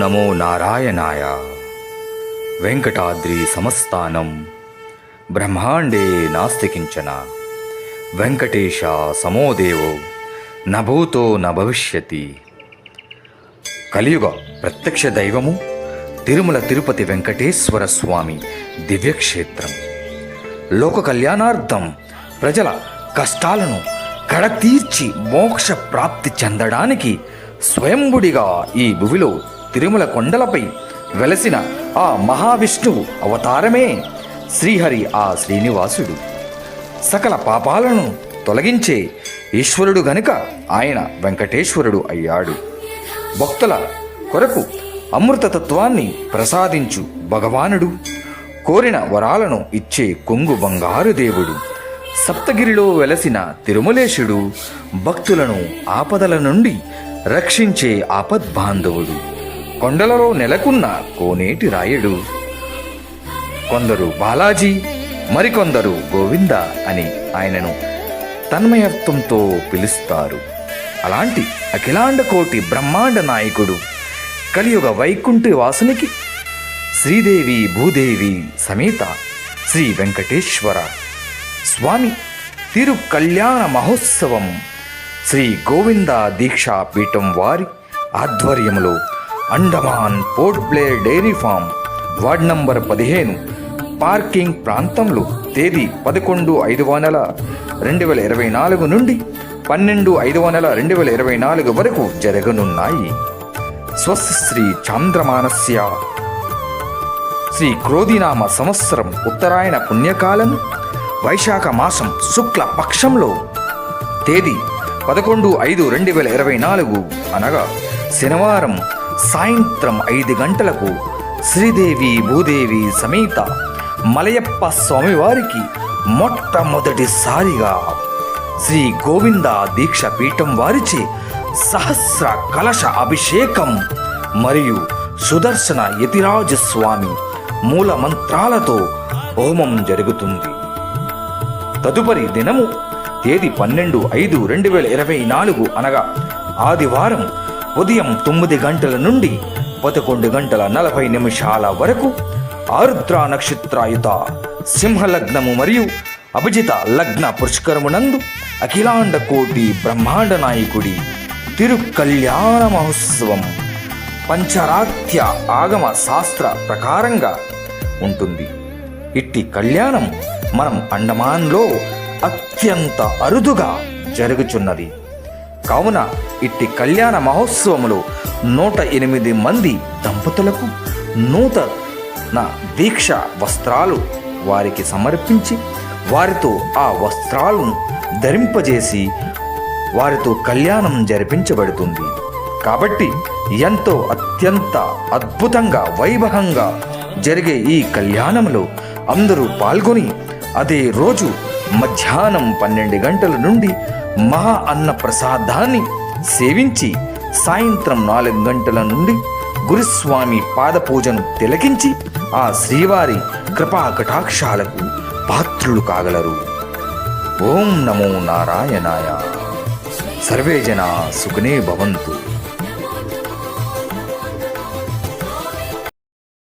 నమో నారాయణాయ. వెంకటాద్రి సమస్థానం బ్రహ్మాండే నాస్తి కించన. వెంకటేశ సమోదేవో నభూతో నభవిష్యతి. కలియుగ ప్రత్యక్ష దైవము తిరుమల తిరుపతి వెంకటేశ్వర స్వామి దివ్యక్షేత్రం. లోక కళ్యాణార్థం ప్రజల కష్టాలను కడతీర్చి మోక్ష ప్రాప్తి చెందడానికి స్వయంభుడిగా ఈ భువిలో తిరుమల కొండలపై వెలసిన ఆ మహావిష్ణువు అవతారమే శ్రీహరి. ఆ శ్రీనివాసుడు సకల పాపాలను తొలగించే ఈశ్వరుడు గనుక ఆయన వెంకటేశ్వరుడు అయ్యాడు. భక్తుల కొరకు అమృతతత్వాన్ని ప్రసాదించు భగవానుడు, కోరిన వరాలను ఇచ్చే కొంగు బంగారు దేవుడు, సప్తగిరిలో వెలసిన తిరుమలేశుడు, భక్తులను ఆపదల నుండి రక్షించే ఆపద్బాంధవుడు, కొండలలో నెలకున్న కోనేటి రాయుడు. కొందరు బాలాజీ, మరికొందరు గోవింద అని ఆయనను తన్మయత్వంతో పిలుస్తారు. అలాంటి అఖిలాండ కోటి బ్రహ్మాండ నాయకుడు కలియుగ వైకుంఠి వాసునికి శ్రీదేవి భూదేవి సమేత శ్రీ వెంకటేశ్వర స్వామి తిరు కళ్యాణ మహోత్సవం శ్రీ గోవింద దీక్షా పీఠం వారి ఆధ్వర్యంలో Andaman Port Blair dairy farm ward number 15 parking ప్రాంతంలో తేదీ 11/5/2024 నుండి 12/5/2024 వరకు జరగనున్నాయి. స్వస్తి చాంద్రమానస్య శ్రీ క్రోధినామ సంవత్సరం ఉత్తరాయణ పుణ్యకాలం వైశాఖ మాసం శుక్ల పక్షంలో తేదీ 11/5/2024 అనగా శనివారం సాయంత్రం 5 గంటలకు శ్రీదేవి భూదేవి సమేత మలయప్ప స్వామివారికి మొట్టమొదటిసారిగా శ్రీ గోవింద దీక్ష పీఠం వారిచే సహస్ర కలశ అభిషేకం మరియు సుదర్శన యతిరాజ స్వామి మూల మంత్రాలతో హోమం జరుగుతుంది. తదుపరి దినము తేదీ 12/5/2024 అనగా ఆదివారం ఉదయం 9 గంటల నుండి 11:40 వరకు ఆరుద్ర నక్షత్రాయుత సింహలగ్నము మరియు అభిజిత లగ్న పుష్కరమునందు అఖిలాండ కోటి బ్రహ్మాండ నాయకుడి తిరు కళ్యాణ మహోత్సవం పంచరాత్య ఆగమ శాస్త్ర ప్రకారంగా ఉంటుంది. ఇట్టి కళ్యాణం మనం అండమాన్లో అత్యంత అరుదుగా జరుగుచున్నది. కావున ఇట్టి కళ్యాణ మహోత్సవములో 108 మంది దంపతులకు నూతన దీక్ష వస్త్రాలు వారికి సమర్పించి వారితో ఆ వస్త్రాలను ధరింపజేసి వారితో కళ్యాణం జరిపించబడుతుంది. కాబట్టి ఎంతో అత్యంత అద్భుతంగా వైభవంగా జరిగే ఈ కళ్యాణంలో అందరూ పాల్గొని అదే రోజు మధ్యాహ్నం 12 గంటల నుండి మహా అన్న ప్రసాదాన్ని సేవించి సాయంత్రం 4 గంటల నుండి గురుస్వామి పాదపూజను తిలకించి ఆ శ్రీవారి కృపా కటాక్షాలకు పాత్రులు కాగలరు. ఓం నమో నారాయణాయ. సర్వే జనా సుఖినో భవంతు.